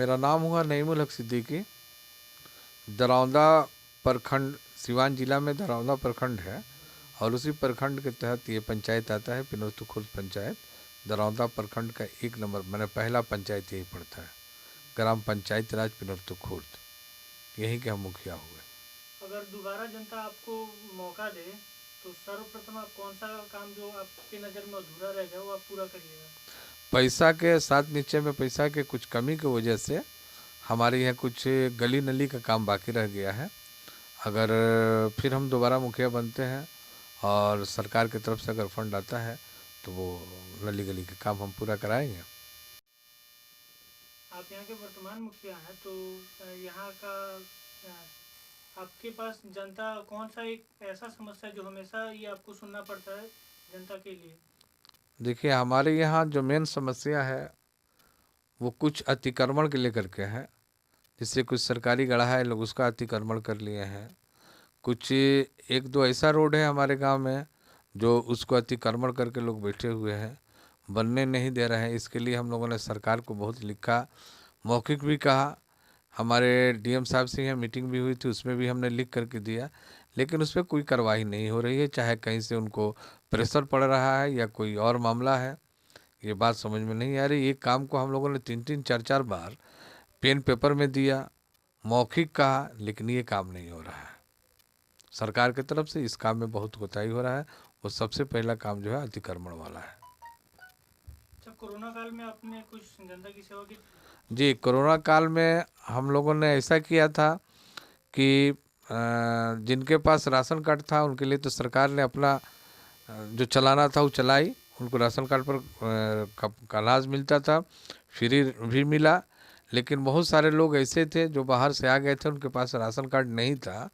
मेरा नाम हुआ नईमुल हक सिद्दीकी। दरौंदा प्रखंड, सिवान जिला में दरौंदा प्रखंड है और उसी प्रखंड के तहत ये पंचायत आता है, पिनोतु खुर्द पंचायत। दरौंदा प्रखंड का 1 नंबर मैंने पहला पंचायत यही पड़ता है, ग्राम पंचायत राज पिनोतु खुर्द, यहीं के हम मुखिया हुए। अगर दोबारा जनता आपको मौका दे तो सर्वप्रथम आप कौन सा काम जो आपकी नज़र में अधूरा रह गया वो आप पूरा करिएगा? पैसा के साथ नीचे में पैसा के कुछ कमी की वजह से हमारे यहाँ कुछ गली नली का काम बाकी रह गया है। अगर फिर हम दोबारा मुखिया बनते हैं और सरकार की तरफ से अगर फंड आता है तो वो नली गली के काम हम पूरा कराएंगे। आप यहाँ के वर्तमान मुखिया हैं, तो यहाँ का आपके पास जनता कौन सा एक ऐसा समस्या है जो हमेशा ये आपको सुनना पड़ता है जनता के लिए? देखिए, हमारे यहाँ जो मेन समस्या है वो कुछ अतिक्रमण के लेकर के है। जिससे कुछ सरकारी गढ़ा है, लोग उसका अतिक्रमण कर लिए हैं। कुछ 1-2 ऐसा रोड है हमारे गांव में जो उसको अतिक्रमण करके लोग बैठे हुए हैं, बनने नहीं दे रहे हैं। इसके लिए हम लोगों ने सरकार को बहुत लिखा, मौखिक भी कहा, हमारे डीएम साहब से यहाँ मीटिंग भी हुई थी, उसमें भी हमने लिख करके दिया, लेकिन उस पर कोई कार्रवाई नहीं हो रही है। चाहे कहीं से उनको प्रेशर पड़ रहा है या कोई और मामला है, ये बात समझ में नहीं आ रही। ये काम को हम लोगों ने 3-3, 4-4 बार पेन पेपर में दिया, मौखिक कहा, लेकिन ये काम नहीं हो रहा है। सरकार की तरफ से इस काम में बहुत कोताही हो रहा है। वो सबसे पहला काम जो है अतिक्रमण वाला है। अच्छा, कोरोना काल में आपने कुछ जनता की सेवा की? जी, कोरोना काल में हम लोगों ने ऐसा किया था कि जिनके पास राशन कार्ड था उनके लिए तो सरकार ने अपना जो चलाना था वो चलाई। उनको राशन कार्ड पर अनाज मिलता था, फ्री भी मिला। लेकिन बहुत सारे लोग ऐसे थे जो बाहर से आ गए थे, उनके पास राशन कार्ड नहीं था।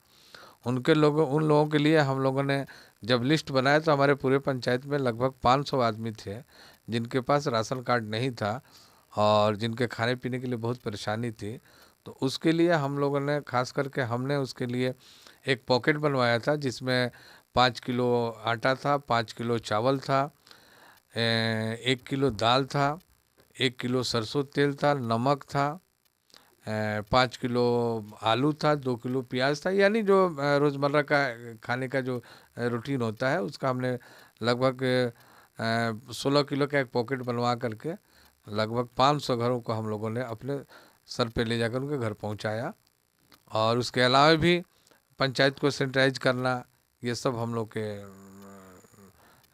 उन लोगों के लिए हम लोगों ने जब लिस्ट बनाया तो हमारे पूरे पंचायत में लगभग 500 आदमी थे जिनके पास राशन कार्ड नहीं था और जिनके खाने पीने के लिए बहुत परेशानी थी। तो उसके लिए हम लोगों ने खास करके हमने उसके लिए एक पॉकेट बनवाया था जिसमें 5 किलो आटा था, 5 किलो चावल था, 1 किलो दाल था, 1 किलो सरसों तेल था, नमक था, 5 किलो आलू था, 2 किलो प्याज था। यानी जो रोज़मर्रा का खाने का जो रूटीन होता है उसका हमने लगभग 16 किलो का एक पॉकेट बनवा करके लगभग 500 घरों को हम लोगों ने अपने सर पे ले जाकर उनके घर पहुंचाया। और उसके अलावा भी पंचायत को सैनिटाइज करना, ये सब हम लोग के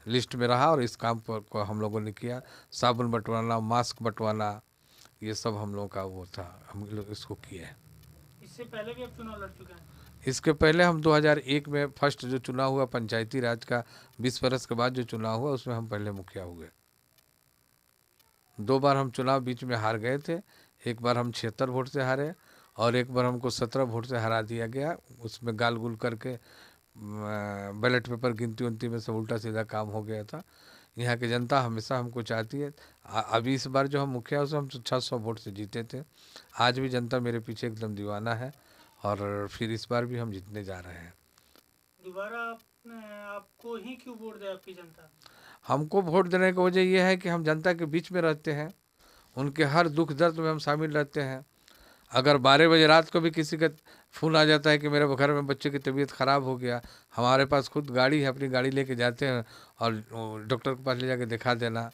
लिस्ट में रहा और इस काम को हम लोगों ने किया। साबुन बंटवाना, मास्क बंटवाना, ये सब हम लोगों का वो था, हम लोग इसको किए हैं। इससे पहले भी आप चुनाव लड़ चुके हैं? इसके पहले हम 2001 में फर्स्ट जो चुनाव हुआ पंचायती राज का, 20 बरस के बाद जो चुनाव हुआ उसमें हम पहले मुखिया हुए। 2 बार हम चुनाव बीच में हार गए थे। एक बार हम 76 वोट से हारे और एक बार हमको 17 वोट से हरा दिया गया। उसमें गाल गुल करके बैलेट पेपर गिनती उनती में से उल्टा सीधा काम हो गया था। यहाँ की जनता हमेशा हमको चाहती है। अभी इस बार जो हम मुखिया उसमें हम 600 वोट से जीते थे। आज भी जनता मेरे पीछे एकदम दीवाना है और फिर इस बार भी हम जीतने जा रहे हैं। दोबारा आपको ही क्यों वोट दे आपकी जनता? हमको वोट देने की वजह यह है कि हम जनता के बीच में रहते हैं, उनके हर दुख दर्द में हम शामिल रहते हैं। अगर 12 बजे रात को भी किसी का फ़ोन आ जाता है कि मेरे घर में बच्चे की तबीयत ख़राब हो गया, हमारे पास खुद गाड़ी है, अपनी गाड़ी लेके जाते हैं और डॉक्टर के पास ले जाके दिखा देना।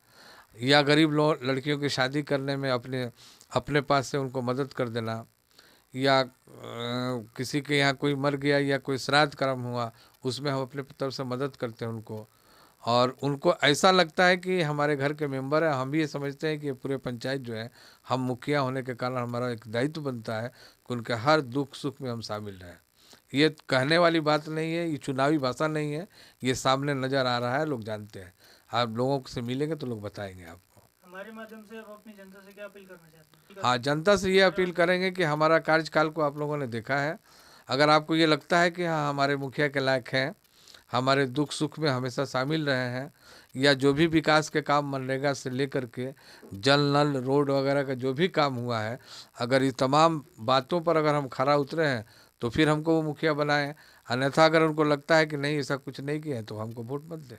या गरीब लड़कियों की शादी करने में अपने पास से उनको मदद कर देना। या किसी के यहाँ कोई मर गया या कोई श्राद्ध कर्म हुआ, उसमें हम अपने तरफ से मदद करते हैं उनको। और उनको ऐसा लगता है कि हमारे घर के मेंबर है। हम भी ये समझते हैं कि ये पूरे पंचायत जो है, हम मुखिया होने के कारण हमारा एक दायित्व बनता है कि उनके हर दुख सुख में हम शामिल रहें। ये कहने वाली बात नहीं है, ये चुनावी भाषा नहीं है, ये सामने नज़र आ रहा है, लोग जानते हैं। आप लोगों से मिलेंगे तो लोग बताएंगे आपको। हमारे माध्यम से आप अपनी जनता से क्या अपील करना चाहते हैं? हाँ, जनता से ये अपील करेंगे कि हमारा कार्यकाल को आप लोगों ने देखा है। अगर आपको ये लगता है कि हाँ हमारे मुखिया के लायक हैं, हमारे दुख सुख में हमेशा शामिल रहे हैं, या जो भी विकास के काम मनरेगा से लेकर के जल नल रोड वगैरह का जो भी काम हुआ है, अगर ये तमाम बातों पर अगर हम खरा उतरे हैं तो फिर हमको वो मुखिया बनाएं। अन्यथा अगर उनको लगता है कि नहीं ऐसा कुछ नहीं किया है तो हमको वोट मत दें।